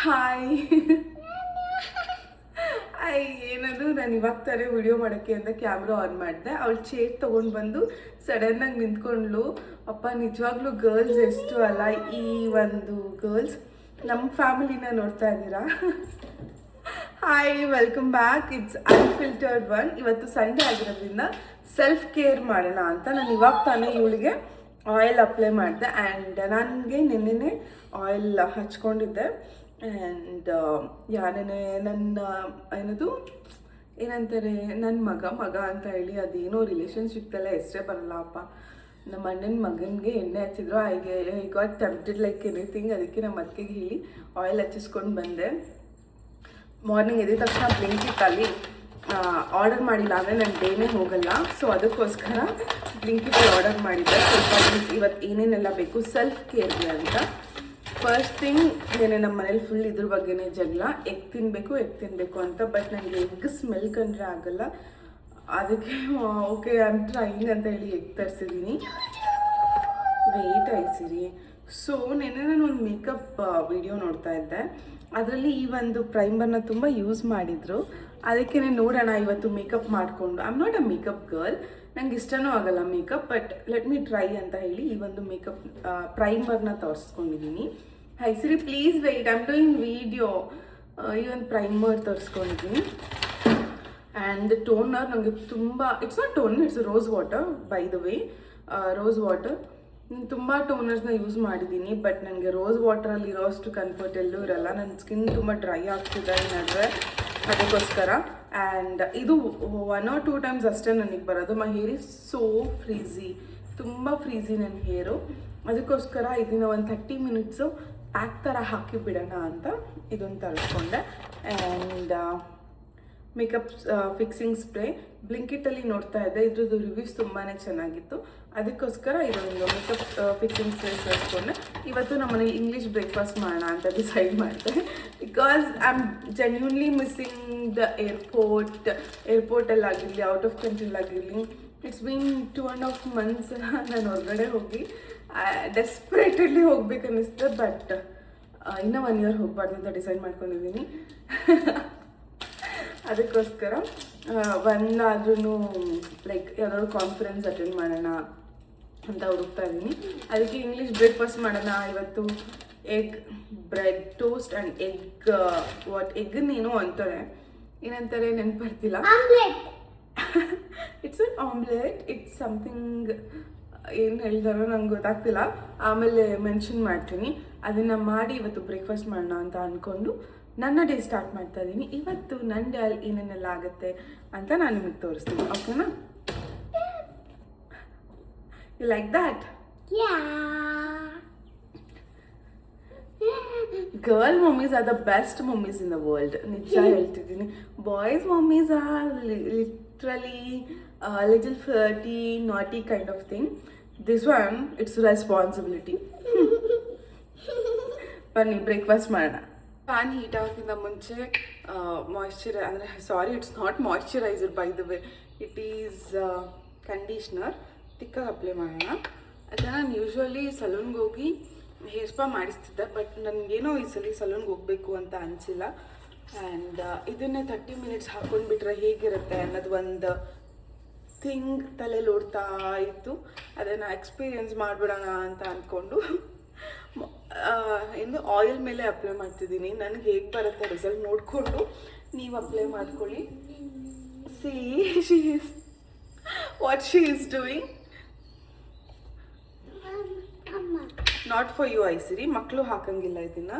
Hi ಏನದು ನಾನು ಇವಾಗ ಥರ ವಿಡಿಯೋ ಮಾಡೋಕ್ಕೆ ಅಂತ ಕ್ಯಾಮ್ರಾ ಆನ್ ಮಾಡಿದೆ. ಅವಳು ಚೇರ್ ತೊಗೊಂಡು ಬಂದು ಸಡನ್ನಾಗಿ ನಿಂತ್ಕೊಂಡ್ಲು. ಅಪ್ಪ ನಿಜವಾಗ್ಲೂ ಗರ್ಲ್ಸ್ ಎಷ್ಟು ಅಲ್ಲ, ಈ ಒಂದು ಗರ್ಲ್ಸ್ ನಮ್ಮ ಫ್ಯಾಮಿಲಿನ ನೋಡ್ತಾ ಇದ್ದೀರಾ. Hi, welcome back. It's unfiltered one. ಇವತ್ತು ಸಂಡೇ ಆಗಿರೋದ್ರಿಂದ ಸೆಲ್ಫ್ ಕೇರ್ ಮಾಡೋಣ ಅಂತ ನಾನು ಇವಾಗ ತಾನೇ ಇವಳಿಗೆ ಆಯಿಲ್ ಅಪ್ಲೈ ಮಾಡಿದೆ. ಆ್ಯಂಡ್ ನನಗೆ ನಿನ್ನೆ ಆಯಿಲ್ ಹಚ್ಕೊಂಡಿದ್ದೆ. ಆ್ಯಂಡ್ ಯಾರೇ ನನ್ನ ಏನಂತಾರೆ ನನ್ನ ಮಗ ಅಂತ ಹೇಳಿ ಅದೇನೋ ರಿಲೇಷನ್ಶಿಪ್ದೆಲ್ಲ ಹೆಸರೇ ಬರಲ್ಲ ಅಪ್ಪ. ನಮ್ಮ ಅಣ್ಣನ ಮಗನಿಗೆ ಎಣ್ಣೆ ಹಚ್ಚಿದ್ರು. I got tempted like anything. ಅದಕ್ಕೆ ನಮ್ಮ ಅತ್ತಿಗೆಗೆ ಹೇಳಿ ಆಯಿಲ್ ಹಚ್ಚಿಸ್ಕೊಂಡು ಬಂದೆ. ಮಾರ್ನಿಂಗ್ ಎದ್ದ ತಕ್ಷಣ ಬ್ಲಿಂಕಿಟಲ್ಲಿ ಆರ್ಡರ್ ಮಾಡಿಲ್ಲ ಅಂದರೆ ನನ್ನ ಡೇನೇ ಹೋಗಲ್ಲ. ಸೊ ಅದಕ್ಕೋಸ್ಕರ ಬ್ಲಿಂಕಿಟಲ್ಲಿ ಆರ್ಡರ್ ಮಾಡಿದ್ದೆ. ಸ್ವಲ್ಪ ಇವತ್ತು ಏನೇನೆಲ್ಲ ಬೇಕು ಸೆಲ್ಫ್ ಕೇರ್ಗೆ ಅಂತ. ಫಸ್ಟ್ ಥಿಂಗ್ ಏನೇ ನಮ್ಮ ಮನೇಲಿ ಫುಲ್ ಇದ್ರ ಬಗ್ಗೆನೇ ಜಗಳ, ಎಗ್ ತಿನ್ನಬೇಕು ಅಂತ. ಬಟ್ ನನಗೆ ಎಗ್ ಸ್ಮೆಲ್ ಕಂಡ್ರೆ ಆಗಲ್ಲ. ಅದಕ್ಕೆ ಓಕೆ ಐ ಆಮ್ ಟ್ರೈಯಿಂಗ್ ಅಂತ ಹೇಳಿ ಎಗ್ ತರಿಸಿದ್ದೀನಿ. ವೆಯ್ಟ್ ಆಯ್ಸಿರಿ. ಸೊ ನೆನ್ನೆ ನಾನು ಒಂದು ಮೇಕಪ್ ವಿಡಿಯೋ ನೋಡ್ತಾ ಇದ್ದೆ. ಅದರಲ್ಲಿ ಈ ಒಂದು ಪ್ರೈಮರ್ನ ತುಂಬ ಯೂಸ್ ಮಾಡಿದರು. ಅದಕ್ಕೆ ನೋಡೋಣ ಇವತ್ತು ಮೇಕಪ್ ಮಾಡಿಕೊಂಡು. I am not a makeup girl, ನಂಗೆ ಇಷ್ಟನೂ ಆಗಲ್ಲ makeup, but let me try ಅಂತ ಹೇಳಿ ಈ ಒಂದು ಮೇಕಪ್ ಪ್ರೈಮರ್ನ ತೋರಿಸ್ಕೊಂಡಿದ್ದೀನಿ. Hi Siri please wait, I am doing video. ಈ ಒಂದು ಪ್ರೈಮರ್ ತೋರಿಸ್ಕೊಂಡಿದ್ದೀನಿ. ಆ್ಯಂಡ್ ಟೋನರ್ ನನಗೆ ತುಂಬ, it's not toner, it's rose water by the way. Rose water ತುಂಬ ಟೋನರ್ಸ್ನ ಯೂಸ್ ಮಾಡಿದ್ದೀನಿ, ಬಟ್ ನನಗೆ ರೋಸ್ ವಾಟ್ರಲ್ಲಿ ಇರೋಷ್ಟು ಕಂಫರ್ಟ್ ಎಲ್ಲೂ ಇರಲ್ಲ. ನನ್ನ ಸ್ಕಿನ್ ತುಂಬ ಡ್ರೈ ಆಗ್ತಿದೆ ಈ ನಡುವೆ, ಅದಕ್ಕೋಸ್ಕರ. ಆ್ಯಂಡ್ ಇದು 1 or 2 times ಅಷ್ಟೇ ನನಗೆ ಬರೋದು. ಮೈ ಹೇರ್ ಇಸ್ ಸೋ ಫ್ರೀಝಿ, ತುಂಬ ಫ್ರೀಝಿ ನನ್ನ ಹೇರು. ಅದಕ್ಕೋಸ್ಕರ ಇದನ್ನ ಒಂದು 30 minutes ಪ್ಯಾಕ್ ಥರ ಹಾಕಿ ಬಿಡೋಣ ಅಂತ ಇದನ್ನು ತರಿಸ್ಕೊಂಡೆ. ಆ್ಯಂಡ್ ಮೇಕಪ್ ಫಿಕ್ಸಿಂಗ್ ಸ್ಪ್ರೇ ಬ್ಲಿಂಕಿಟಲ್ಲಿ ನೋಡ್ತಾ ಇದ್ದೆ. ಇದ್ರದ್ದು ರಿವ್ಯೂಸ್ ತುಂಬಾ ಚೆನ್ನಾಗಿತ್ತು. ಅದಕ್ಕೋಸ್ಕರ ಇದೊಂದು ಮೇಕಪ್ ಫಿಕ್ಸಿಂಗ್ ಸ್ಪ್ರೇ ತರಿಸ್ಕೊಂಡೆ. ಇವತ್ತು ನಮ್ಮ ಮನೇಲಿ ಇಂಗ್ಲೀಷ್ ಬ್ರೇಕ್ಫಾಸ್ಟ್ ಮಾಡೋಣ ಅಂತ ಡಿಸೈಡ್ ಮಾಡಿದೆ. Because I am genuinely missing the ಏರ್ಪೋರ್ಟಲ್ಲಾಗಿರಲಿ, ಔಟ್ ಆಫ್ ಕಂಟ್ರಿಲಾಗಿರಲಿ. ಇಟ್ಸ್ ಬೀನ್ 2.5 months ನಾನು ಹೊರಗಡೆ ಹೋಗಿ ಡೆಸ್ಪರೇಟೆಡ್ಲಿ ಹೋಗ್ಬೇಕು ಅನ್ನಿಸ್ತದೆ. ಬಟ್ ಇನ್ನೂ 1 year ಹೋಗಬಾರ್ದು ಅಂತ ಡಿಸೈಡ್ ಮಾಡ್ಕೊಂಡಿದ್ದೀನಿ. ಅದಕ್ಕೋಸ್ಕರ ಒಂದಾದ್ರೂ ಲೈಕ್ ಯಾವ್ದಾದ್ರು ಕಾನ್ಫರೆನ್ಸ್ ಅಟೆಂಡ್ ಮಾಡೋಣ ಅಂತ ಹುಡುಕ್ತಾ ಇದ್ದೀನಿ. ಅದಕ್ಕೆ ಇಂಗ್ಲೀಷ್ ಬ್ರೇಕ್ಫಾಸ್ಟ್ ಮಾಡೋಣ ಇವತ್ತು. Egg, bread toast and egg, ಎಗ್ಗನ್ನೇನೋ ಅಂತಾರೆ, ಏನಂತಾರೆ ನೆನಪು ಬರ್ತಿಲ್ಲ. It's an omelette, it's something, ಏನು ಹೇಳ್ತಾರೋ ನಂಗೆ ಗೊತ್ತಾಗ್ತಿಲ್ಲ. ಆಮೇಲೆ ಮೆನ್ಷನ್ ಮಾಡ್ತೀನಿ. ಅದನ್ನು ಮಾಡಿ ಇವತ್ತು ಬ್ರೇಕ್ಫಾಸ್ಟ್ ಮಾಡೋಣ ಅಂತ ಅಂದ್ಕೊಂಡು ನನ್ನ ಡೇ ಸ್ಟಾರ್ಟ್ ಮಾಡ್ತಾ ಇದ್ದೀನಿ. ಇವತ್ತು ನನ್ನ ಡೇ ಅಲ್ಲಿ ಏನೇನೆಲ್ಲ ಆಗುತ್ತೆ ಅಂತ ನಾನು ನಿಮಗೆ ತೋರಿಸ್ತೀನಿ. ಓಕೆನಾ? You like that? Girl mummies are the best mummies in the world. ನಿಜ ಹೇಳ್ತಿದ್ದೀನಿ. Boys mummies are literally little flirty, naughty kind of thing. This one it's responsibility. ಬನ್ನಿ ಬ್ರೇಕ್ಫಾಸ್ಟ್ ಮಾಡೋಣ. ಪ್ಯಾನ್ ಹೀಟ್ ಆಗೋಕ್ಕಿಂತ ಮುಂಚೆ it's not moisturiser by the way, it is conditioner. ತಿಕ್ಕಾಗಿ apply ಮಾಡೋಣ ಅಂತ. ನಾನು ಯೂಶ್ವಲಿ ಸಲೂನ್ಗೆ ಹೋಗಿ ಹೇರ್ ಸ್ಪಾ ಮಾಡಿಸ್ತಿದ್ದೆ, ಬಟ್ ನನಗೇನೋ ಈ ಸಲ ಸಲೂನ್ಗೆ ಹೋಗಬೇಕು ಅಂತ ಅನಿಸಿಲ್ಲ. ಆ್ಯಂಡ್ ಇದನ್ನೇ 30 minutes ಹಾಕ್ಕೊಂಡ್ಬಿಟ್ರೆ ಹೇಗಿರುತ್ತೆ ಅನ್ನೋದು ಒಂದು ಥಿಂಗ್ ತಲೆಯಲ್ಲಿ ಓಡ್ತಾ ಇತ್ತು. ಅದನ್ನು ಎಕ್ಸ್ಪೀರಿಯನ್ಸ್ ಮಾಡಿಬಿಡೋಣ ಅಂತ ಅಂದ್ಕೊಂಡು ಎಂದು ಆಯಿಲ್ ಮೇಲೆ ಅಪ್ಲೈ ಮಾಡ್ತಿದ್ದೀನಿ. ನನಗೆ ಹೇಗೆ ಬರುತ್ತೆ ರಿಸಲ್ಟ್ ನೋಡಿಕೊಂಡು ನೀವು ಅಪ್ಲೈ ಮಾಡ್ಕೊಳ್ಳಿ. See what she is doing. Not for you Aisiri. ಮಕ್ಕಳು ಹಾಕಂಗಿಲ್ಲ ಇದನ್ನು.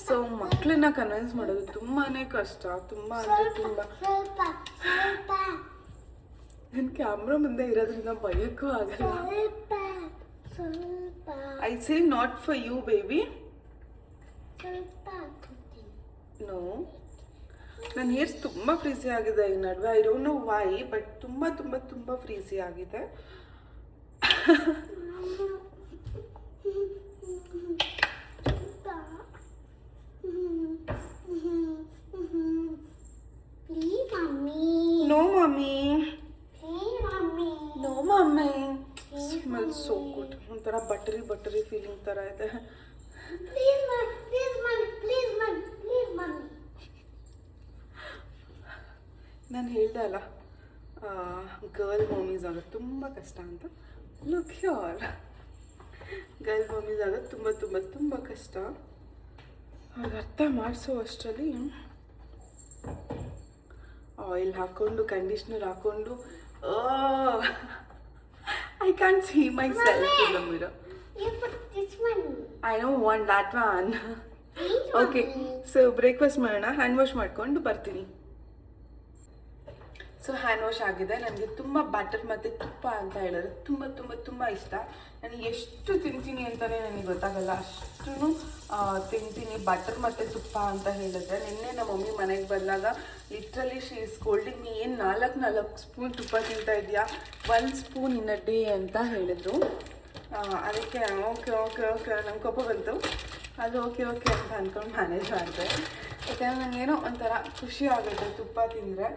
ಸೊ ಮಕ್ಕಳನ್ನ ಕನ್ವಿನ್ಸ್ ಮಾಡೋದು ತುಂಬಾ ಕಷ್ಟ, ತುಂಬ ಅಂದರೆ ತುಂಬ. ನನ್ನ ಕ್ಯಾಮ್ರಾ ಮುಂದೆ ಇರೋದ್ರಿಂದ ಭಯಕ್ಕೂ ಆಗಲ್ಲ. I say not for you, baby. No. ನನ್ನ ಹೇರ್ಸ್ ತುಂಬ ಫ್ರೀಸಿ ಆಗಿದೆ ಈ ನಡುವೆ. I don't know why, but ತುಂಬ ತುಂಬ ತುಂಬ ಫ್ರೀಸಿ ಆಗಿದೆ. No, mommy. No, mommy. Smells so good. ಒಂಥರ ಬಟರಿ ಫೀಲಿಂಗ್ ಥರ ಇದೆ. Please, man. ನಾನು ಹೇಳ್ದೆ ಅಲ್ಲ ಗರ್ಲ್ ಮಮ್ಮೀಸ್ ಆಗೋದು ತುಂಬ ಕಷ್ಟ ಅಂತ. ಲುಕ್ ಹಿಯರ್, ಗರ್ಲ್ ಮಮ್ಮೀಸ್ ಆಗೋದು ತುಂಬ ತುಂಬ ತುಂಬ ಕಷ್ಟ. ಅವ್ರಿಗೆ ಅರ್ಥ ಮಾಡಿಸೋ ಅಷ್ಟರಲ್ಲಿ ಆಯಿಲ್ ಹಾಕ್ಕೊಂಡು ಕಂಡೀಷ್ನರ್ ಹಾಕ್ಕೊಂಡು I can see my self in the mirror. I don't want that one. Okay, so breakfast ಮಾಡೋಣ. ಹ್ಯಾಂಡ್ ವಾಶ್ ಮಾಡ್ಕೊಂಡು ಬರ್ತೀನಿ. ಸೊ ಹ್ಯಾಂಡ್ ವಾಶ್ ಆಗಿದೆ. ನನಗೆ ತುಂಬ ಬಟರ್ ಮತ್ತು ತುಪ್ಪ ಅಂತ ಹೇಳಿದ್ರೆ ತುಂಬ ತುಂಬ ತುಂಬ ಇಷ್ಟ. ನನಗೆ ಎಷ್ಟು ತಿಂತೀನಿ ಅಂತಲೇ ನನಗೆ ಗೊತ್ತಾಗಲ್ಲ, ಅಷ್ಟು ತಿಂತೀನಿ ಬಟರ್ ಮತ್ತು ತುಪ್ಪ ಅಂತ ಹೇಳಿದ್ರೆ. ನಿನ್ನೆ ನಮ್ಮ ಮಮ್ಮಿ ಮನೆಗೆ ಬಂದಾಗ literally she is scolding me, ಏನು 4 ಸ್ಪೂನ್ ತುಪ್ಪ ತಿಂತಾ ಇದೆಯಾ, 1 ಸ್ಪೂನ್ ಇನ್ ಅ ಡೇ ಅಂತ ಹೇಳಿದ್ರು. ಅದಕ್ಕೆ ಓಕೆ ಓಕೆ ಓಕೆ ನಂಗೆ ಕೋಪ ಬಂತು. ಅದು ಓಕೆ ಓಕೆ ಅಂತ ಅಂದ್ಕೊಂಡು ಮ್ಯಾನೇಜ್ ಮಾಡಿದೆ. ಯಾಕಂದರೆ ನನಗೇನೋ ಒಂಥರ ಖುಷಿ ಆಗುತ್ತೆ ತುಪ್ಪ ತಿಂದರೆ.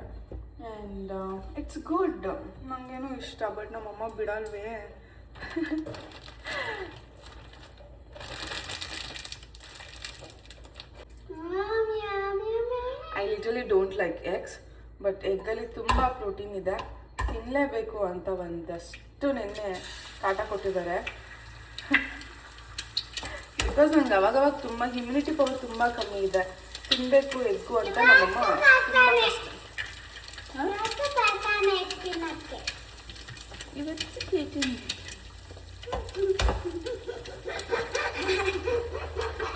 ಆ್ಯಂಡ್ ಇಟ್ಸ್ ಗುಡ್, ನನಗೇನೋ ಇಷ್ಟ. ಬಟ್ ನಮ್ಮಮ್ಮ ಬಿಡಲ್ವೇ. I literally don't like eggs, but ಎಗ್ಗಲ್ಲಿ ತುಂಬ ಪ್ರೋಟೀನ್ ಇದೆ, ತಿನ್ನಲೇಬೇಕು ಅಂತ ಒಂದಷ್ಟು ನೆನ್ನೆ ಕಾಟ ಕೊಟ್ಟಿದ್ದಾರೆ. ಬಿಕಾಸ್ ನಂಗೆ ಅವಾಗವಾಗ ತುಂಬ ಇಮ್ಯುನಿಟಿ ಪವರ್ ತುಂಬ ಕಮ್ಮಿ ಇದೆ, ತಿನ್ನಬೇಕು ಎಗ್ಗು ಅಂತ ನಮ್ಮಮ್ಮ ತುಂಬ ಕಷ್ಟ. ಇವತ್ತು ಕೇಳ್ತೀನಿ.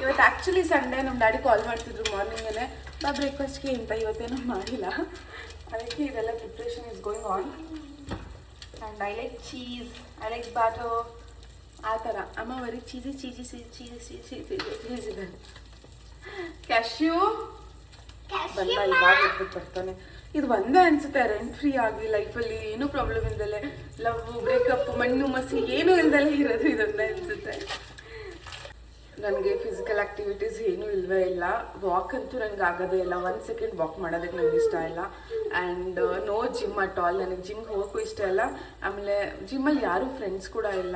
ಇವತ್ತು ಆ್ಯಕ್ಚುಲಿ ಸಂಡೇ. ನಮ್ಮ ಡ್ಯಾಡಿ ಕಾಲ್ ಮಾಡ್ತಿದ್ರು ಮಾರ್ನಿಂಗೇ, ಬಾ ಬ್ರೇಕ್ಫಾಸ್ಟ್ಗೆ ಅಂತ. ಇವತ್ತೇನೂ ಮಾಡಿಲ್ಲ, ಅದಕ್ಕೆ ಇದೆಲ್ಲ preparation is going on. And I like cheese, I like batter, ಆ ಥರ. ಅಮ್ಮ ಬರೀ ಚೀಸಿ ಚೀಸಿ ಚೀಸ್ ಇದೆ. ಕ್ಯಾಶ್ಯೂ ಬಂದ ಇವಾಗ ಇಟ್ಬಿಟ್ಟು ಬರ್ತಾನೆ. ಇದು ಒಂದೇ ಅನಿಸುತ್ತೆ ರೆಂಟ್ ಫ್ರೀ ಆಗಿ ಲೈಫಲ್ಲಿ ಏನೂ ಪ್ರಾಬ್ಲಮ್ ಇಲ್ದಲೆ, ಲವ್ ಬ್ರೇಕಪ್ ಮಣ್ಣು ಮಸಿ ಏನೂ ಇಲ್ದಲೆ ಇರೋದು ಇದೊಂದೇ ಅನಿಸುತ್ತೆ. ನನಗೆ ಫಿಸಿಕಲ್ ಆ್ಯಕ್ಟಿವಿಟೀಸ್ ಏನೂ ಇಲ್ಲವೇ ಇಲ್ಲ. ವಾಕ್ ಅಂತೂ ನನಗೆ ಆಗೋದೇ ಇಲ್ಲ, 1 ಸೆಕೆಂಡ್ ವಾಕ್ ಮಾಡೋದಕ್ಕೆ ನನಗೆ ಇಷ್ಟ ಇಲ್ಲ. And no gym at all. ನನಗೆ ಜಿಮ್ಗೆ ಹೋಗೋಕ್ಕೂ ಇಷ್ಟ ಇಲ್ಲ. ಆಮೇಲೆ ಜಿಮ್ಮಲ್ಲಿ ಯಾರೂ ಫ್ರೆಂಡ್ಸ್ ಕೂಡ ಇಲ್ಲ.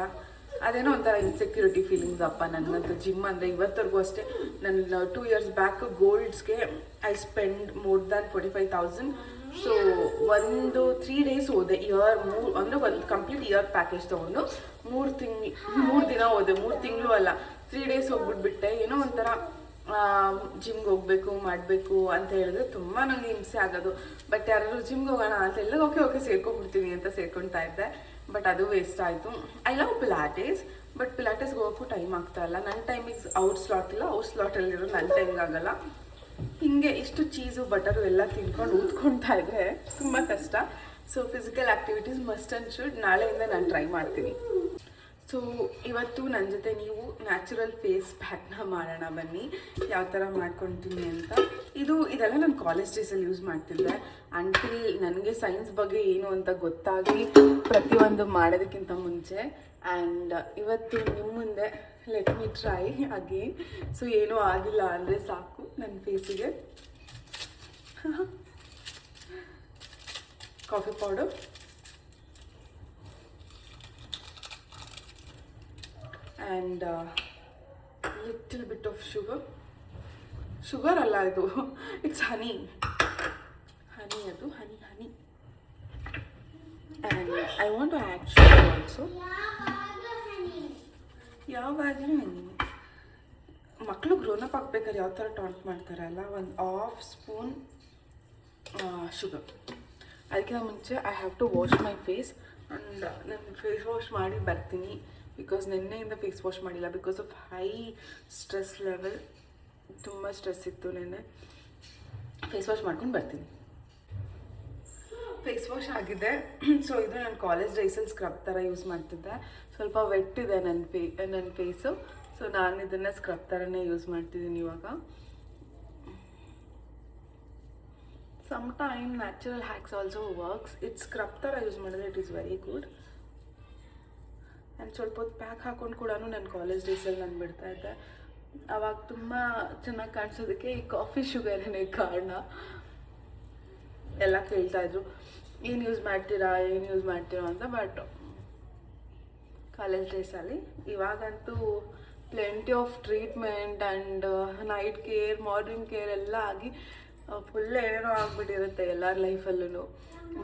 ಅದೇನೋ ಒಂಥರ ಇನ್ಸೆಕ್ಯೂರಿಟಿ ಫೀಲಿಂಗ್ಸ್ ಅಪ್ಪ ನನಗಂತೂ. ಜಿಮ್ ಅಂದರೆ ಇವತ್ತರೆಗೂ ಅಷ್ಟೇ. ನನ್ನ 2 years ಬ್ಯಾಕ್ ಗೋಲ್ಡ್ಸ್ಗೆ I spend more than 45,000. So 3 days ಹೋದೆ. ಅಂದರೆ ಒಂದು ಕಂಪ್ಲೀಟ್ ಇಯರ್ ಪ್ಯಾಕೇಜ್ ತೊಗೊಂಡು 3 ದಿನ ಹೋದೆ. 3 ತಿಂಗಳು ಅಲ್ಲ, 3 days ಹೋಗ್ಬಿಟ್ಬಿಟ್ಟೆ. ಏನೋ ಒಂಥರ ಜಿಮ್ಗೆ ಹೋಗಬೇಕು ಮಾಡಬೇಕು ಅಂತ ಹೇಳಿದ್ರೆ ತುಂಬ ನನಗೆ ಹಿಂಸೆ ಆಗೋದು. ಬಟ್ ಯಾರಾದ್ರು ಜಿಮ್ಗೆ ಹೋಗೋಣ ಅಂತ ಹೇಳಿದ್ರೆ ಓಕೆ ಓಕೆ ಸೇರ್ಕೊಂಡ್ಬಿಡ್ತೀನಿ ಅಂತ ಸೇರ್ಕೊಳ್ತಾ ಇದ್ದೆ. ಬಟ್ ಅದು ವೇಸ್ಟ್ ಆಯಿತು. ಐ ಲವ್ ಪಿಲಾಟೇಸ್, ಬಟ್ ಪಿಲಾಟೇಸ್ಗೆ ಹೋಗೋಕ್ಕೂ ಟೈಮ್ ಆಗ್ತಾ ಇಲ್ಲ. ನನ್ನ ಟೈಮಿಗೆ ಔಟ್ ಸ್ಲಾಟ್ ಇಲ್ಲ, ಔಟ್ ಸ್ಲಾಟಲ್ಲಿರೋ ನನ್ನ ಟೈಮ್ಗೆ ಆಗಲ್ಲ. ಹೀಗೆ ಇಷ್ಟು ಚೀಸು ಬಟರು ಎಲ್ಲ ತಿನ್ಕೊಂಡು ಊದ್ಕೊಳ್ತಾ ಇದ್ದರೆ ತುಂಬ ಕಷ್ಟ. So physical activities must and should. ನಾಳೆಯಿಂದ ನಾನು ಟ್ರೈ ಮಾಡ್ತೀನಿ. ಸೊ ಇವತ್ತು ನನ್ನ ಜೊತೆ ನೀವು ನ್ಯಾಚುರಲ್ ಫೇಸ್ ಪ್ಯಾಕ್ನ ಮಾಡೋಣ ಬನ್ನಿ, ಯಾವ ಥರ ಮಾಡ್ಕೊತೀನಿ ಅಂತ. ಇದೆಲ್ಲ ನಾನು ಕಾಲೇಜ್ ಡೇಸಲ್ಲಿ ಯೂಸ್ ಮಾಡ್ತಿದ್ದೆ. ಅಂಟಿಲ್ ನನಗೆ ಸೈನ್ಸ್ ಬಗ್ಗೆ ಏನು ಅಂತ ಗೊತ್ತಾಗಿ ಪ್ರತಿಯೊಂದು ಮಾಡೋದಕ್ಕಿಂತ ಮುಂಚೆ. ಆ್ಯಂಡ್ ಇವತ್ತು ನಿಮ್ಮ ಮುಂದೆ let me try again. So ಏನೂ ಆಗಿಲ್ಲ ಅಂದರೆ ಸಾಕು ನನ್ನ ಫೇಸಿಗೆ. Coffee powder and little bit of sugar ಅಲ್ಲ ಇದು, it's honey ಅದು honey and I want to add sugar also. ಯಾವಾಗಲೂ honey ಮಕ್ಕಳು ಗ್ರೋನ್ ಅಪ್ ಆಗ್ಬೇಕಾದ್ರೆ ಯಾವ ಥರ ಟಾಂಟ್ ಮಾಡ್ತಾರಲ್ಲ, 1/2 ಸ್ಪೂನ್ ಶುಗರ್. ಅದಕ್ಕಿಂತ ಮುಂಚೆ I have to wash my face. And ನಾನು ಫೇಸ್ ವಾಶ್ ಮಾಡಿ ಬರ್ತೀನಿ. ಬಿಕಾಸ್ ನಿನ್ನೆಯಿಂದ ಫೇಸ್ ವಾಶ್ ಮಾಡಿಲ್ಲ because of high stress level. ತುಂಬ ಸ್ಟ್ರೆಸ್ ಇತ್ತು ನಿನ್ನೆ. ಫೇಸ್ ವಾಶ್ ಮಾಡ್ಕೊಂಡು ಬರ್ತೀನಿ. ಫೇಸ್ ವಾಶ್ ಆಗಿದೆ. ಸೊ ಇದು ನಾನು ಕಾಲೇಜ್ ಡೇಸಲ್ಲಿ ಸ್ಕ್ರಬ್ ಥರ ಯೂಸ್ ಮಾಡ್ತಿದ್ದೆ. ಸ್ವಲ್ಪ ವೆಟ್ ಇದೆ ನನ್ನ ಫೇಸು. ಸೊ ನಾನು ಇದನ್ನು ಸ್ಕ್ರಬ್ ಥರನೇ ಯೂಸ್ ಮಾಡ್ತಿದ್ದೀನಿ ಇವಾಗ. Sometime natural hacks also works. ಇದು ಸ್ಕ್ರಬ್ ಥರ ಯೂಸ್ ಮಾಡಿದ್ರೆ it is very good. And ಸ್ವಲ್ಪ ಹೊತ್ತು ಪ್ಯಾಕ್ ಹಾಕ್ಕೊಂಡು ಕೂಡ ನಾನು ಕಾಲೇಜ್ ಡೇಸಲ್ಲಿ ನಾನು ಬಿಡ್ತಾಯಿದ್ದೆ. ಆವಾಗ ತುಂಬ ಚೆನ್ನಾಗಿ ಕಾಣಿಸೋದಕ್ಕೆ ಈ ಕಾಫಿ ಶುಗರೇ ಕಾರಣ. ಎಲ್ಲ ಕೇಳ್ತಾಯಿದ್ರು ಏನು ಯೂಸ್ ಮಾಡ್ತೀರಾ ಅಂತ. ಬಟ್ ಕಾಲೇಜ್ ಡೇಸಲ್ಲಿ ಇವಾಗಂತೂ plenty of treatment and night care, morning care ಎಲ್ಲ ಆಗಿ ಫುಲ್ ಏನೇನೋ ಆಗ್ಬಿಟ್ಟಿರುತ್ತೆ ಎಲ್ಲರ ಲೈಫಲ್ಲೂ.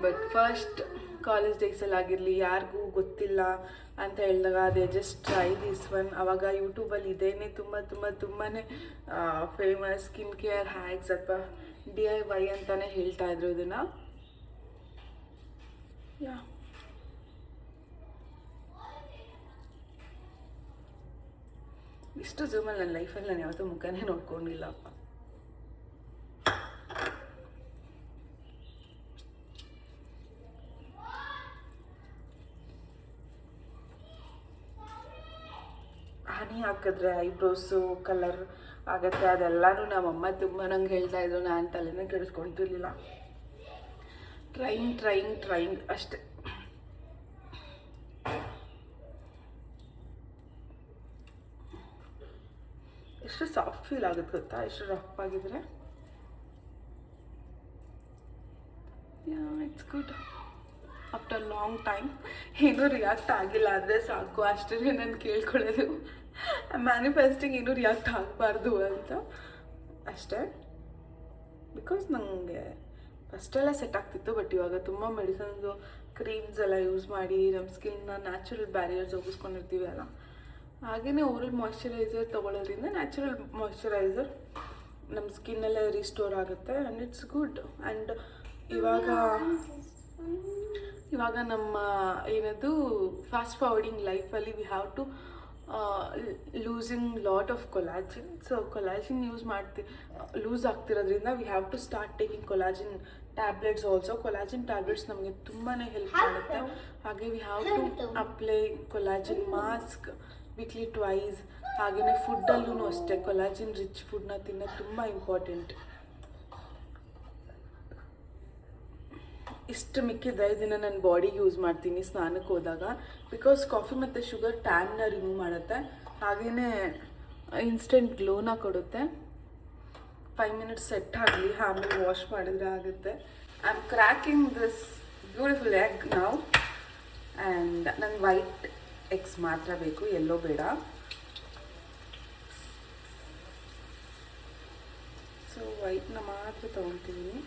ಬಟ್ ಫಸ್ಟ್ ಕಾಲೇಜ್ ಡೇಸಲ್ಲಿ ಆಗಿರಲಿ, ಯಾರಿಗೂ ಗೊತ್ತಿಲ್ಲ ಅಂತ ಹೇಳಿದಾಗ ಅದೇ ಜಸ್ಟ್ ಟ್ರೈ ದಿಸ್ ಒನ್. ಆವಾಗ ಯೂಟ್ಯೂಬಲ್ಲಿ ಇದೇನೆ ತುಂಬಾ ಫೇಮಸ್ ಸ್ಕಿನ್ ಕೇರ್ ಹ್ಯಾಕ್ಸ್ ಅಥವಾ DIY ಅಂತಲೇ ಹೇಳ್ತಾ ಇದ್ರು ಇದನ್ನು. ಯಾ ಇಷ್ಟು ಜೂಮಲ್ಲಿ ನನ್ನ ಲೈಫಲ್ಲಿ ನಾನು ಯಾವತ್ತೂ ಮುಖನೇ ನೋಡ್ಕೊಂಡಿಲ್ಲಪ್ಪ. ಹನಿ ಹಾಕಿದ್ರೆ ಐಬ್ರೋಸು ಕಲರ್ ಆಗುತ್ತೆ, ಅದೆಲ್ಲನೂ ನಮ್ಮಮ್ಮ ತುಂಬ ನಂಗೆ ಹೇಳ್ತಾ ಇದ್ರು. ನಾನು ತಲೆನೇ ಕೆಡಿಸ್ಕೊತಿರ್ಲಿಲ್ಲ. ಟ್ರೈಂಗ್ ಅಷ್ಟೆ. ಎಷ್ಟು ಸಾಫ್ಟ್ ಫೀಲ್ ಆಗುತ್ತೆ ಗೊತ್ತಾ, ಎಷ್ಟು ರಫ್ ಆಗಿದ್ರೆ. It's good. After long time ಏನೂ ರಿಯಾಕ್ಟ್ ಆಗಿಲ್ಲ ಅಂದರೆ ಸಾಕು, ಅಷ್ಟೇ ನಾನು ಕೇಳ್ಕೊಳ್ಳೋದು. ಮ್ಯಾನಿಫೆಸ್ಟಿಂಗ್ ಏನೂ ರಿಯಾಕ್ಟ್ ಆಗಬಾರ್ದು ಅಂತ ಅಷ್ಟೇ. ಬಿಕಾಸ್ ನನಗೆ ಫಸ್ಟೆಲ್ಲ ಸೆಟ್ ಆಗ್ತಿತ್ತು, ಬಟ್ ಇವಾಗ ತುಂಬ ಮೆಡಿಸನ್ಸು ಕ್ರೀಮ್ಸ್ ಎಲ್ಲ ಯೂಸ್ ಮಾಡಿ ನಮ್ಮ ಸ್ಕಿನ್ನ ನ್ಯಾಚುರಲ್ ಬ್ಯಾರಿಯರ್ಸ್ ಹೋಗಿಸ್ಕೊಂಡಿರ್ತೀವಿ ಅಲ್ಲ, ಹಾಗೆಯೇ ಓರಲ್ ಮಾಯ್ಶ್ಚರೈಸರ್ ತೊಗೊಳ್ಳೋದ್ರಿಂದ ನ್ಯಾಚುರಲ್ ಮಾಯ್ಶ್ಚರೈಸರ್ ನಮ್ಮ ಸ್ಕಿನ್ನೆಲ್ಲ ರಿಸ್ಟೋರ್ ಆಗುತ್ತೆ ಆ್ಯಂಡ್ ಇಟ್ಸ್ ಗುಡ್. ಆ್ಯಂಡ್ ಇವಾಗ ನಮ್ಮ ಏನದು ಫಾಸ್ಟ್ ಫಾರ್ವರ್ಡಿಂಗ್ ಲೈಫಲ್ಲಿ we have to losing lot of collagen. So collagen lose ಆಗ್ತಿರೋದ್ರಿಂದ we have to start taking collagen tablets also. Collagen tablets ನಮಗೆ ತುಂಬಾ ಹೆಲ್ಪ್ ಮಾಡುತ್ತೆ. ಹಾಗೆ we have to apply collagen mask weekly twice. ಹಾಗೆಯೇ ಫುಡ್ಡಲ್ಲೂ ಅಷ್ಟೇ collagen rich ಫುಡ್ನ ತಿನ್ನೋದು ತುಂಬ ಇಂಪಾರ್ಟೆಂಟ್. ಇಷ್ಟು ಮಿಕ್ಕಿದ್ರೆ ಇದನ್ನು ನನ್ನ ಬಾಡಿಗೆ ಯೂಸ್ ಮಾಡ್ತೀನಿ ಸ್ನಾನಕ್ಕೆ ಹೋದಾಗ. ಬಿಕಾಸ್ ಕಾಫಿ ಮತ್ತು ಶುಗರ್ ಟ್ಯಾನ್ನ ರಿಮೂವ್ ಮಾಡುತ್ತೆ, ಹಾಗೆಯೇ ಇನ್ಸ್ಟೆಂಟ್ ಗ್ಲೋನ ಕೊಡುತ್ತೆ. 5 ಮಿನಿಟ್ಸ್ ಸೆಟ್ ಆಗಲಿ, ಆಮೇಲೆ ವಾಶ್ ಮಾಡಿದ್ರೆ ಆಗುತ್ತೆ. I am cracking this beautiful egg ನಾವು. ಆ್ಯಂಡ್ ನಂಗೆ ವೈಟ್ ಎಗ್ಸ್ ಮಾತ್ರ ಬೇಕು, ಎಲ್ಲೋ ಬೇಡ. ಸೊ ವೈಟ್ನ ಮಾತ್ರ ತೊಗೊತಿದ್ದೀನಿ.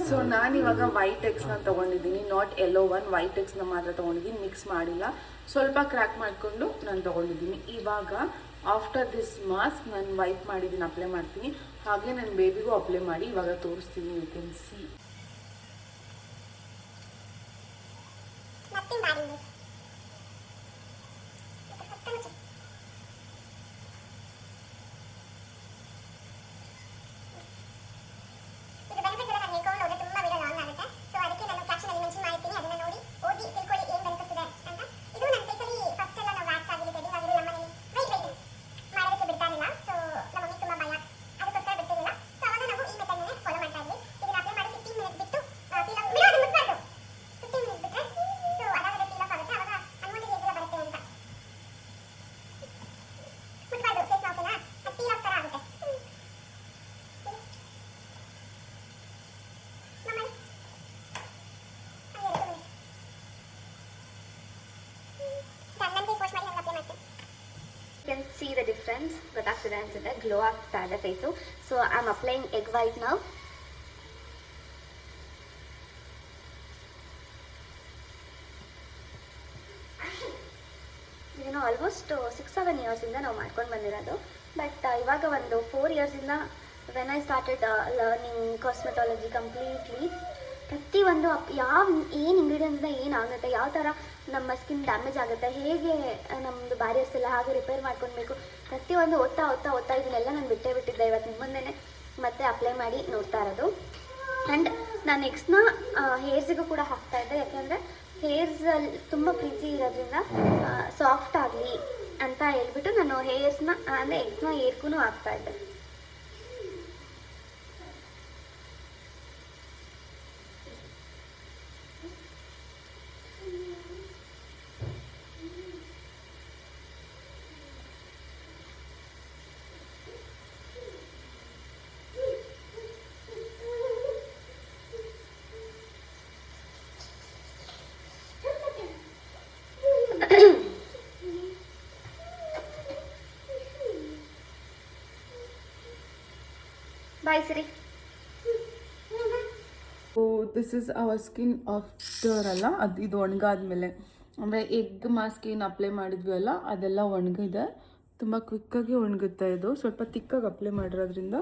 ಸೊ ನಾನಿವಾಗ ವೈಟ್ ಎಗ್ಸ್ನ ತೊಗೊಂಡಿದ್ದೀನಿ, ನಾಟ್ ಎಲ್ಲೋ ಒನ್. ವೈಟ್ ಎಗ್ಸ್ನ ಮಾತ್ರ ತೊಗೊಂಡಿದ್ದೀನಿ, ಮಿಕ್ಸ್ ಮಾಡಿಲ್ಲ. ಸ್ವಲ್ಪ ಕ್ರ್ಯಾಕ್ ಮಾಡಿಕೊಂಡು ನಾನು ತೊಗೊಂಡಿದ್ದೀನಿ. ಇವಾಗ ಆಫ್ಟರ್ ದಿಸ್ ಮಾಸ್ಕ್ ನಾನು ವೈಪ್ ಮಾಡಿದ್ದೀನಿ, ಅಪ್ಲೈ ಮಾಡ್ತೀನಿ. ಹಾಗೆ ನನ್ನ ಬೇಬಿಗೂ ಅಪ್ಲೈ ಮಾಡಿ ಇವಾಗ ತೋರಿಸ್ತೀನಿ. You can see. Can see the difference, ಗೊತ್ತಾಗ್ತಿದೆ ಅನ್ಸುತ್ತೆ, ಗ್ಲೋ ಆಗ್ತಾ ಇದೆ face. So I am applying egg white now. ಇದನ್ನು ಆಲ್ಮೋಸ್ಟ್ 6-7 ಇಯರ್ಸಿಂದ ನಾವು ಮಾಡ್ಕೊಂಡು ಬಂದಿರೋದು. ಬಟ್ ಇವಾಗ ಒಂದು 4 ಇಯರ್ಸಿಂದ when I started learning cosmetology completely, ಪ್ರತಿಯೊಂದು ಏನು ಇಂಗ್ರೀಡಿಯೆಂಟ್ಸಿಂದ ಏನಾಗುತ್ತೆ, ಯಾವ ಥರ ನಮ್ಮ ಸ್ಕಿನ್ ಡ್ಯಾಮೇಜ್ ಆಗುತ್ತೆ, ಹೇಗೆ ನಮ್ಮದು ಬ್ಯಾರಿಯರ್ಸ್ ಎಲ್ಲ ಹಾಗೆ ರಿಪೇರ್ ಮಾಡ್ಕೊಳ್ಬೇಕು, ಪ್ರತಿಯೊಂದು ಓದ್ತಾ ಇದನ್ನೆಲ್ಲ ನಾನು ಬಿಟ್ಟಿದ್ದೆ. ಇವತ್ತು ನಿಮ್ಮ ಮುಂದೆನೇ ಮತ್ತೆ ಅಪ್ಲೈ ಮಾಡಿ ನೋಡ್ತಾ ಇರೋದು. ಆ್ಯಂಡ್ ನಾನು ನೆಕ್ಸ್ಟ್ನ ಹೇರ್ಸಿಗೂ ಕೂಡ ಹಾಕ್ತಾಯಿದ್ದೆ, ಯಾಕೆಂದರೆ ಹೇರ್ಸಲ್ಲಿ ತುಂಬ ಪ್ರೀತಿ ಇರೋದ್ರಿಂದ ಸಾಫ್ಟ್ ಆಗಲಿ ಅಂತ ಹೇಳ್ಬಿಟ್ಟು ನಾನು ಹೇರ್ಸ್ನ ಅಂದರೆ ಎಗ್ಸ್ನ ಹೇರ್ಗೂ ಹಾಕ್ತಾಯಿದ್ದೆ. Bye Siri. So this is our skin after ಅಲ್ಲ, ಅದು ಇದು ಒಣಗಾದ್ಮೇಲೆ, ಅಂದರೆ ಎಗ್ ಮಾಸ್ಕ್ ಏನು ಅಪ್ಲೈ ಮಾಡಿದ್ವಿ ಅಲ್ಲ ಅದೆಲ್ಲ ಒಣಗಿದೆ. ತುಂಬ ಕ್ವಿಕ್ಕಾಗಿ ಒಣಗುತ್ತೆ. ಇದು ಸ್ವಲ್ಪ ತಿಕ್ಕಾಗಿ ಅಪ್ಲೈ ಮಾಡಿರೋದ್ರಿಂದ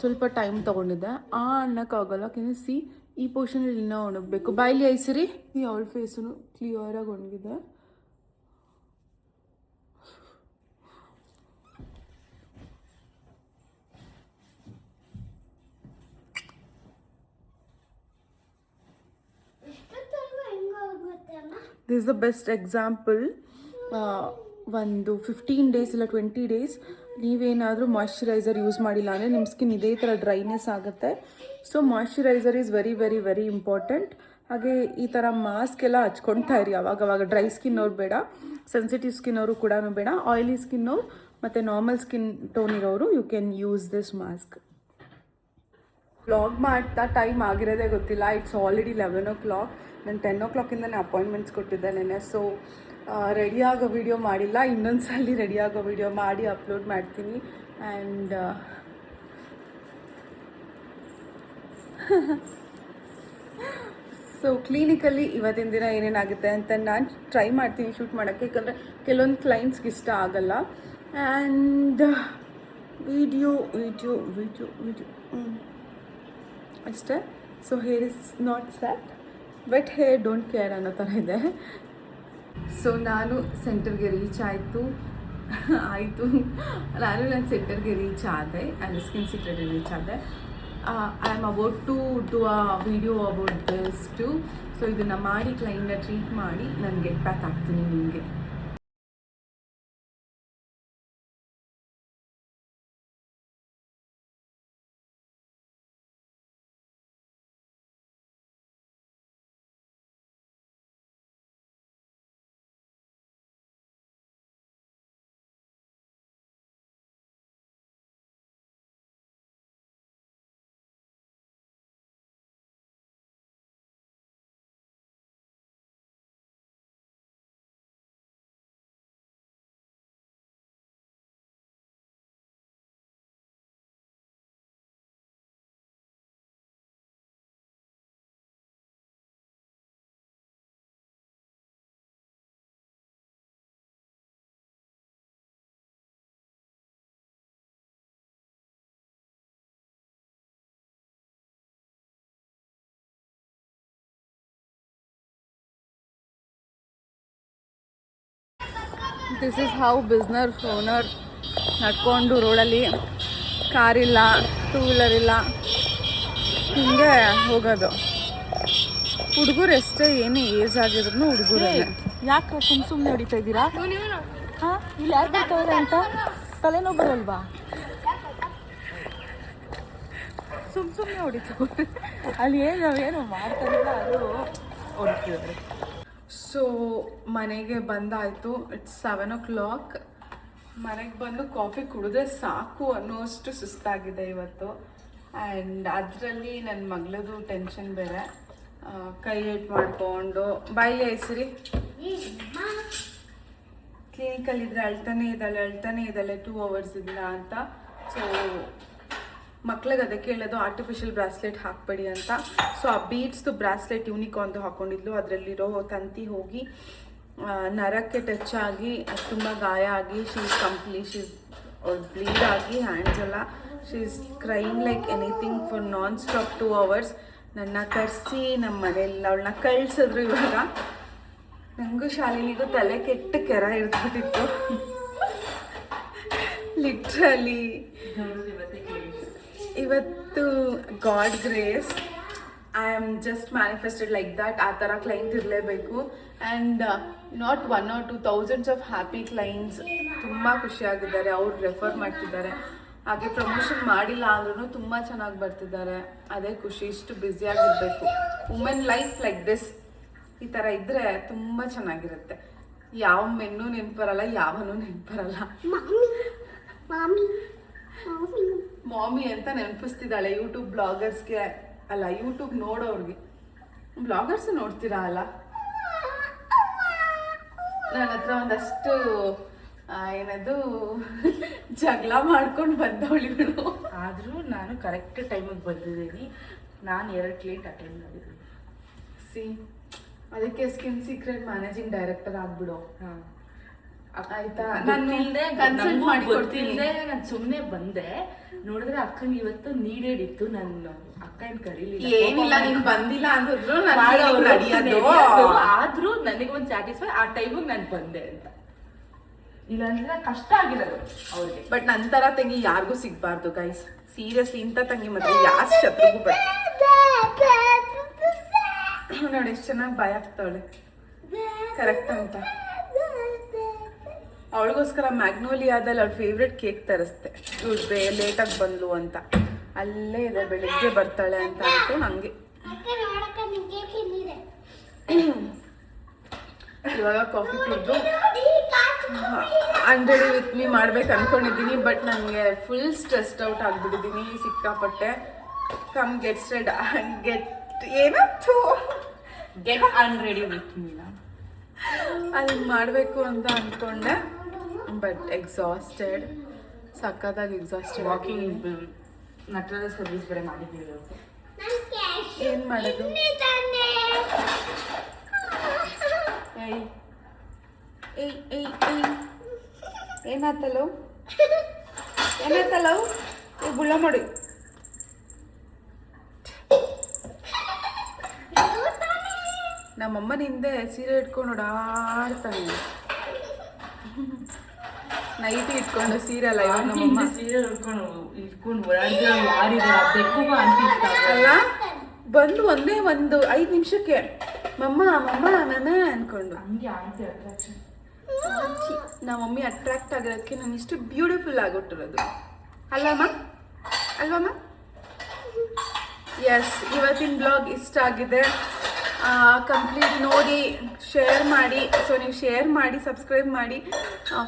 ಸ್ವಲ್ಪ ಟೈಮ್ ತೊಗೊಂಡಿದೆ. ಅನ್ನೋಕ್ಕಾಗಲ್ಲ. ಸಿ ಈ ಪೋರ್ಷನಲ್ಲಿ ಇನ್ನೂ ಒಣಗಬೇಕು. ಬಾಯ್ಲಿ ಐಸಿರಿ, ಈ ಅವಳ ಫೇಸು ಕ್ಲಿಯರಾಗಿ ಒಣಗಿದೆ. This the best example. ಒಂದು 15 ಡೇಸ್ ಇಲ್ಲ 20 ಡೇಸ್ ನೀವೇನಾದರೂ ಮಾಯ್ಶ್ಚರೈಸರ್ ಯೂಸ್ ಮಾಡಿಲ್ಲ ಅಂದರೆ ನಿಮ್ಮ ಸ್ಕಿನ್ ಇದೇ ಥರ ಡ್ರೈನೆಸ್ ಆಗುತ್ತೆ. So moisturiser is very very very important. ಹಾಗೆ ಈ ಥರ ಮಾಸ್ಕ್ ಎಲ್ಲ ಹಚ್ಕೊಳ್ತಾ ಇರಿ ಅವಾಗವಾಗ. ಡ್ರೈ ಸ್ಕಿನ್ ಅವ್ರು ಬೇಡ, ಸೆನ್ಸಿಟಿವ್ ಸ್ಕಿನ್ ಅವರು ಕೂಡ ಬೇಡ. ಆಯಿಲಿ ಸ್ಕಿನ್ ಅವ್ರು ಮತ್ತು ನಾರ್ಮಲ್ ಸ್ಕಿನ್ ಟೋನ್ ಇರೋರು you can use this mask. Vlog ಮಾಡ್ತಾ ಟೈಮ್ ಆಗಿರೋದೇ ಗೊತ್ತಿಲ್ಲ. It's already 11 o'clock. ನಾನು 10 o'clock ಅಪಾಯಿಂಟ್ಮೆಂಟ್ಸ್ ಕೊಟ್ಟಿದ್ದೆ ನೆನ್ನೆ. ಸೊ ರೆಡಿ ಆಗೋ ವಿಡಿಯೋ ಮಾಡಿಲ್ಲ. ಇನ್ನೊಂದು ಸಲ ರೆಡಿ ಆಗೋ ವಿಡಿಯೋ ಮಾಡಿ ಅಪ್ಲೋಡ್ ಮಾಡ್ತೀನಿ. ಆ್ಯಂಡ್ ಸೊ ಕ್ಲಿನಿಕಲ್ಲಿ ಇವತ್ತಿನ ದಿನ ಏನೇನಾಗುತ್ತೆ ಅಂತ ನಾನು ಟ್ರೈ ಮಾಡ್ತೀನಿ ಶೂಟ್ ಮಾಡೋಕ್ಕೆ, ಯಾಕಂದರೆ ಕೆಲವೊಂದು ಕ್ಲೈಂಟ್ಸ್ಗೆ ಇಷ್ಟ ಆಗಲ್ಲ. ಆ್ಯಂಡ್ ವಿಡಿಯೋ ಅಷ್ಟೇ. So hair is not set, but hair don't care ಅನ್ನೋ ಥರ ಇದೆ. ಸೊ ನಾನು ಸೆಂಟರ್ಗೆ ರೀಚ್ ಆಯಿತು. ನಾನು ಸೆಂಟರ್ಗೆ ರೀಚ್ ಆದೆ. ಆ್ಯಂಡ್ ಸ್ಕಿನ್ ಸೀಕ್ರೆಟ್ಗೆ ರೀಚ್ ಆದೆ. I am about to do a video about this too. So ಇದನ್ನು ಮಾಡಿ ಕ್ಲೈಂಟ್ನ ಟ್ರೀಟ್ ಮಾಡಿ ನಾನು ಗೆಟ್ ಬ್ಯಾಕ್ ಆಗ್ತೀನಿ ನಿಮಗೆ. This is how business owner ನಡ್ಕೊಂಡು ರೋಡಲ್ಲಿ, ಕಾರಿಲ್ಲ, ಟೂ ವೀಲರ್ ಇಲ್ಲ, ಹಿಂಗೆ ಹೋಗೋದು. ಹುಡುಗರು ಎಷ್ಟೇ ಏನೇ ಏಜ್ ಆಗಿದ್ರು ಹುಡುಗರೇ. ಯಾಕೆ ಸುಮ್ಮನೆ ಹೊಡಿತಾ ಇದ್ದೀರಾ? ಹಾಂ, ಇಲ್ಲಿ ಯಾರು ಬರ್ತಾವ್ರೆ ಅಂತ ತಲೆನೋವು ಬರಲ್ವಾ? ಸುಮ್ಮನೆ ಹೊಡಿತೀವಿ. ಅಲ್ಲಿ ನಾವೇನು ಮಾಡ್ತಾರಿಲ್ಲ, ಅದು ಹೊಡಿತೀವಿ. ಸೊ ಮನೆಗೆ ಬಂದಾಯಿತು. It's 7 o'clock. ಮನೆಗೆ ಬಂದು ಕಾಫಿ ಕುಡಿದ್ರೆ ಸಾಕು ಅನ್ನೋಷ್ಟು ಸುಸ್ತಾಗಿದೆ ಇವತ್ತು. ಆ್ಯಂಡ್ ಅದರಲ್ಲಿ ನನ್ನ ಮಗಳದು ಟೆನ್ಷನ್ ಬೇರೆ. ಕೈ ಏಟ್ ಮಾಡಿಕೊಂಡು ಬಾಯಿಲಿ ಐಸಿರಿ. ಕ್ಲಿನಿಕಲ್ಲಿದ್ದರೆ ಅಳ್ತಾನೆ ಇದ್ದಾಳೆ 2 hours ಇಲ್ಲ ಅಂತ. ಸೊ ಮಕ್ಳಿಗೆ ಅದಕ್ಕೆ ಹೇಳೋದು ಆರ್ಟಿಫಿಷಿಯಲ್ ಬ್ರಾಸ್ಲೆಟ್ ಹಾಕಬೇಡಿ ಅಂತ. ಸೊ ಆ ಬೀಡ್ಸ್ದು ಬ್ರಾಸ್ಲೆಟ್ ಯೂನಿಕಾರ್ನ್ದು ಹಾಕ್ಕೊಂಡಿದ್ಲು. ಅದರಲ್ಲಿರೋ ತಂತಿ ಹೋಗಿ ನರಕ್ಕೆ ಟಚ್ ಆಗಿ ತುಂಬ ಗಾಯ ಆಗಿ ಶೀಸ್ ಬ್ಲೀಡ್ ಆಗಿ ಹ್ಯಾಂಡ್ಸ್ ಎಲ್ಲ she's crime like anything for non stop 2 hours. ನನ್ನ ಕರೆಸಿ ನಮ್ಮ ಮನೆಯಲ್ಲಿ ಅವಳನ್ನ ಕಳಿಸಿದ್ರು. ಇವಾಗ ನನಗೂ ಶಾಲಿನಿಗೂ ತಲೆ ಕೆಟ್ಟ ಕೆರ ಇರ್ತಿತ್ತು ಲಿಟ್ರಲಿ. ಇವತ್ತು god grace I am just manifested like that. ಆ ಥರ ಕ್ಲೈಂಟ್ ಇರಲೇಬೇಕು. And not 1 or 2 thousands of happy clients ತುಂಬ ಖುಷಿಯಾಗಿದ್ದಾರೆ. ಅವ್ರು ರೆಫರ್ ಮಾಡ್ತಿದ್ದಾರೆ. ಹಾಗೆ ಪ್ರಮೋಷನ್ ಮಾಡಿಲ್ಲ ಅಂದ್ರೂ ತುಂಬ ಚೆನ್ನಾಗಿ ಬರ್ತಿದ್ದಾರೆ. ಅದೇ ಖುಷಿ. ಇಷ್ಟು ಬ್ಯುಸಿಯಾಗಿರಬೇಕು. ವುಮೆನ್ ಲೈಫ್ ಲೈಕ್ ದಿಸ್ ಈ ಥರ ಇದ್ದರೆ ತುಂಬ ಚೆನ್ನಾಗಿರುತ್ತೆ. ಯಾವ ಮೆನ್ನು ನೆನಪರಲ್ಲ, ಯಾವನೂ ನೆನಪರಲ್ಲ. ಮಾಮಿ ಅಂತ ನೆನಪಿಸ್ತಿದ್ದಾಳೆ ಯೂಟ್ಯೂಬ್ ಬ್ಲಾಗರ್ಸ್ಗೆ. ಅಲ್ಲ, ಯೂಟ್ಯೂಬ್ ನೋಡೋರಿಗೆ. ಬ್ಲಾಗರ್ಸ್ ನೋಡ್ತೀರಾ ಅಲ್ಲ? ನನ್ನ ಹತ್ರ ಒಂದಷ್ಟು ಏನದು ಜಗಳ ಮಾಡ್ಕೊಂಡು ಬಂದವಳಿಗಳು. ಆದರೂ ನಾನು ಕರೆಕ್ಟ್ ಟೈಮಿಗೆ ಬಂದಿದ್ದೀನಿ. ನಾನು 2 ಕ್ಲೈಂಟ್ ಅಟೆಂಡ್ ಮಾಡಿದ್ದೀನಿ. ಸಿ ಅದಕ್ಕೆ ಸ್ಕಿನ್ ಸೀಕ್ರೆಟ್ ಮ್ಯಾನೇಜಿಂಗ್ ಡೈರೆಕ್ಟರ್ ಆಗ್ಬಿಡು. ಆಯ್ತಾ, ನಾನು ಕನ್ಸಲ್ಟ್ ಮಾಡಿ ಕೊಡ್ತೀನಿ. ನಾನು ಸುಮ್ಮನೆ ಬಂದೆ, ನೋಡಿದ್ರೆ ಅಕ್ಕಂಗೆ ಇವತ್ತು ನೀಡೆಡ್ ಇತ್ತು. ನಾನು ಅಕ್ಕ ಏನ್ ಕರೀಲಿಲ್ಲ, ಏನಿಲ್ಲ, ನೀನ್ ಬಂದಿಲ್ಲ ಅಂದಿದ್ರು ಆದ್ರೂ ನನಗೊಂದು ಸ್ಯಾಟಿಸ್ಫೈ ಆ ಟೈಮಿಗೆ ನಾನು ಬಂದೆ ಅಂತ. ಇಲ್ಲಾಂದ್ರೆ ಕಷ್ಟ ಆಗಿರೋದು ಅವ್ರಿಗೆ. ಬಟ್ ನಂತರ ತಂಗಿ ಯಾರಿಗೂ ಸಿಗ್ಬಾರ್ದು ಗೈಸ್, ಸೀರಿಯಸ್ಲಿ. ಇಂಥ ತಂಗಿ ಮತ್ತೆ ಯಾರ ಶತ್ರುಗೂ ಬೇಡ. ನೋಡಿ ಎಷ್ಟು ಚೆನ್ನಾಗಿ ಭಯ ಆಗ್ತಾವಳೆ ಕರೆಕ್ಟ್ ಅಂತ. ಅವಳಿಗೋಸ್ಕರ ಮ್ಯಾಗ್ನೋಲಿಯಾದಲ್ಲಿ ಅವ್ಳ ಫೇವ್ರೆಟ್ ಕೇಕ್ ತರಿಸ್ತೆ. ಇವಳು ಲೇಟಾಗಿ ಬಂದ್ಲು ಅಂತ. ಅಲ್ಲೇ ಇದೆ, ಬೆಳಿಗ್ಗೆ ಬರ್ತಾಳೆ ಅಂತ ಅಂತು ನಂಗೆ. ಇವಾಗ ಕಾಫಿ ಕುಡಿದು ಅಂಜಲಿ ವಿತ್ ಮೀ ಮಾಡ್ಬೇಕು ಅನ್ಕೊಂಡಿದ್ದೀನಿ. ಬಟ್ ನನಗೆ ಫುಲ್ ಸ್ಟ್ರೆಸ್ಡ್ ಔಟ್ ಆಗ್ಬಿಟ್ಟಿದ್ದೀನಿ ಸಿಕ್ಕಾಪಟ್ಟೆ. ಕಮ್ ಗೆಟ್ ಸ್ಟೆಡ್ ಗೆಟ್ ಏನಾಯ್ತು ಗೆಟ್ ಅನ್ರೆಡಿ ವಿತ್ ಮೀ ಅದನ್ನ ಮಾಡಬೇಕು ಅಂತ ಅಂದ್ಕೊಂಡೆ. ಬಟ್ ಎಕ್ಸಾಸ್ಟೆಡ್, ಸಕ್ಕತ್ತಾಗಿ ಎಕ್ಸಾಸ್ಟೆಡ್. ವಾಕಿಂಗ್ ನಟರಾಜ ಸರ್ವಿಸ್ ಬೇರೆ ಮಾಡಿದ್ದೀವಿ. ಏನು ಮಾಡೋದು? ಏಯ್ ಏಯ್ ಏಯ್ ಏಯ್ ಏನಾತಲ್ಲೋ ಏನಾತಲ್ಲೋ ಈ ಗುಳ್ಳ ಮಾಡಿ. ನಮ್ಮಮ್ಮನ ಹಿಂದೆ ಸೀರೆ ಇಟ್ಕೊಂಡು ಓಡಾಡ್ತಾನೆ. ನೈಟಿ ಇಟ್ಕೊಂಡು ಸೀರೆ ಅಲ್ಲ, ಇವಾಗ ನಮ್ಮಮ್ಮ ಸೀರೆ ಇಟ್ಕೊಂಡು ಓಡಾಡಿದ್ರೆ ಯಾರಿದ್ದಾರೆ ಬೆಕ್ಕುಗೂ ಅಂತ ಅಲ್ಲ. ಬಂದು ಒಂದೇ 5 ನಿಮಿಷಕ್ಕೆ ಮಮ್ಮ ಮಮ್ಮ ಮ್ಯಾಮ ಅನ್ಕೊಂಡು ಹಂಗೆ ಆಂಟಿ ಅಟ್ರಾಕ್ಷನ್. ನಮ್ಮ ಮಮ್ಮಿ ಅಟ್ರಾಕ್ಟ್ ಆಗಿರೋದಕ್ಕೆ ನಾನು ಇಷ್ಟು ಬ್ಯೂಟಿಫುಲ್ ಆಗಿಟ್ಟಿರೋದು ಅಲ್ಲಮ್ಮ, ಅಲ್ವಮ್ಮ? ಎಸ್, ಇವತ್ತಿನ ಬ್ಲಾಗ್ ಇಷ್ಟ ಆಗಿದೆ. ಕಂಪ್ಲೀಟ್ ನೋಡಿ ಶೇರ್ ಮಾಡಿ. ಸೊ ನೀವು ಶೇರ್ ಮಾಡಿ, ಸಬ್ಸ್ಕ್ರೈಬ್ ಮಾಡಿ,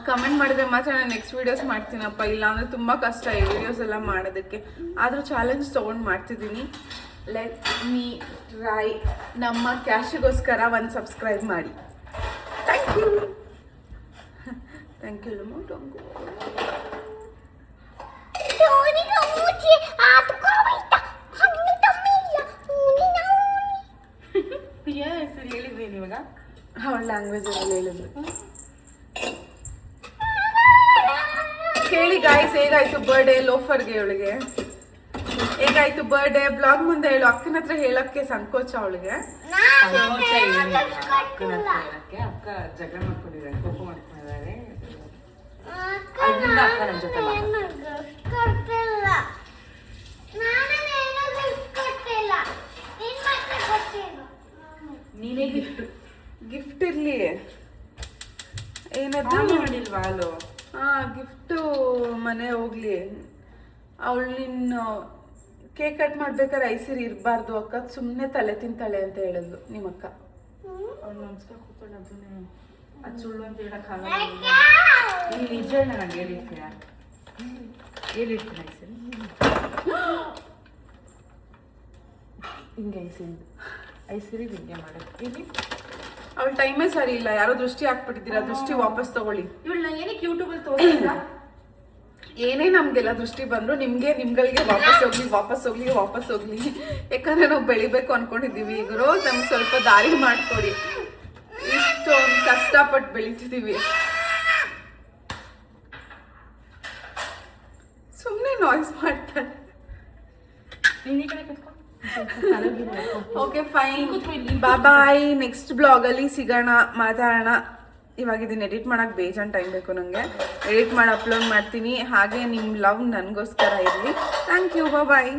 ಕಮೆಂಟ್ ಮಾಡಿದ್ರೆ ಮಾತ್ರ ನಾನು ನೆಕ್ಸ್ಟ್ ವೀಡಿಯೋಸ್ ಮಾಡ್ತೀನಪ್ಪ. ಇಲ್ಲಾಂದರೆ ತುಂಬ ಕಷ್ಟ ಈ ವಿಡಿಯೋಸ್ ಎಲ್ಲ ಮಾಡೋದಕ್ಕೆ. ಆದರೂ ಚಾಲೆಂಜ್ ತೊಗೊಂಡು ಮಾಡ್ತಿದ್ದೀನಿ. Let me try. ನಮ್ಮ ಕ್ಯಾಶಿಗೋಸ್ಕರ 1 ಸಬ್ಸ್ಕ್ರೈಬ್ ಮಾಡಿ. Thank you thank you. ಸರಿ ಹೇಳಿದ್ದೀನಿ ಇವಾಗ. ಅವಳ ಲ್ಯಾಂಗ್ವೇಜ್ ಅಲ್ಲಿ ಹೇಳಿದ್ರು. ಕೇಳಿ ಗಾಯ್ಸ್, ಹೇಗಾಯ್ತು ಬರ್ಡೇ ಲೋಫರ್ಗೆ? ಅವಳಿಗೆ ಹೇಗಾಯ್ತು ಬರ್ಡೇ? ಬ್ಲಾಗ್ ಮುಂದೆ ಹೇಳು. ಅಕ್ಕನ ಹತ್ರ ಹೇಳಕ್ಕೆ ಸಂಕೋಚ ಅವಳಿಗೆ. ಅಕ್ಕ ಜಗಳ ಮಾಡ್ಕೊಂಡಿದ್ದಾರೆ, ಕೋಪ ಮಾಡ್ಕೊಂಡಿದ್ದಾರೆ. ಅದರಿಂದ ಅಕ್ಕ ನಮ್ಮ ಜೊತೆ ನೀನೇ ಗಿಫ್ಟ್ ಇರ್ಲಿ. ಏನದು ಮಾಡಿಲ್ವಾ? ಅಲ್ಲೋ ಗಿಫ್ಟು ಮನೆ ಹೋಗ್ಲಿ. ಅವಳು ನಿನ್ನ ಕೇಕ್ ಕಟ್ ಮಾಡ್ಬೇಕಾದ್ರೆ ಐಸಿರಿ ಇರಬಾರ್ದು ಅಕ್ಕ, ಸುಮ್ಮನೆ ತಲೆ ತಿಂತಾಳೆ ಅಂತ ಹೇಳಿದ್ಲು ನಿಮ್ಮಕ್ಕ. ಅವ್ಳು ನಮಸ್ಕಾರ ಕೂತ್ಕೊಂಡು ಅದನ್ನೇ ಅದು ಸುಳ್ಳು ಅಂತ ಹೇಳಕ್ಕಾಗಲ್ಲ. ನೀನು ನಿಜ ನನಗೆ ಹೇಳಿರ್ತೀಯ, ಹೇಳಿರ್ತೀನಿ ಐಸಿರಿ ಹಿಂಗೆ ಐಸಿರಿ ಹಿಂಗೆ ಮಾಡೋದು. ಇಲ್ಲಿ ಅವಳ ಟೈಮೇ ಸರಿ ಇಲ್ಲ. ಯಾರೋ ದೃಷ್ಟಿ ಹಾಕ್ಬಿಟ್ಟಿದ್ದೀರಾ, ದೃಷ್ಟಿ ವಾಪಸ್ ತಗೊಳ್ಳಿ. ಇವಳನ್ನ ಏನಕ್ಕೆ ಯೂಟ್ಯೂಬಲ್ಲಿ ತೋರಿಸಿಲ್ಲ? ಏನೇ ನಮ್ಗೆಲ್ಲ ದೃಷ್ಟಿ ಬಂದ್ರು ನಿಮ್ಗಳಿಗೆ ವಾಪಸ್ ಹೋಗ್ಲಿ. ಯಾಕಂದ್ರೆ ನಾವು ಬೆಳಿಬೇಕು ಅನ್ಕೊಂಡಿದೀವಿ. ಈಗ ರೋಜ್ ನಮ್ಗೆ ಸ್ವಲ್ಪ ದಾರಿ ಮಾಡ್ಕೊಡಿ. ಇಷ್ಟೊಂದು ಕಷ್ಟಪಟ್ಟು ಬೆಳಿತಿದೀವಿ. ಸುಮ್ಮನೆ ನಾಯ್ಸ್ ಮಾಡ್ತಾರೆ. ಓಕೆ ಫೈನ್, ಬಾಯ್. ನೆಕ್ಸ್ಟ್ ಬ್ಲಾಗಲ್ಲಿ ಸಿಗೋಣ, ಮಾತಾಡೋಣ. ಇವಾಗ ಇದನ್ನ ಎಡಿಟ್ ಮಾಡೋಕೆ ಬೇಜಾನ್ ಟೈಮ್ ಬೇಕು ನನಗೆ. ಎಡಿಟ್ ಮಾಡಿ ಅಪ್ಲೋಡ್ ಮಾಡ್ತೀನಿ. ಹಾಗೆ ನಿಮ್ಮ ಲವ್ ನನಗೋಸ್ಕರ ಇರಲಿ. Thank you, bye.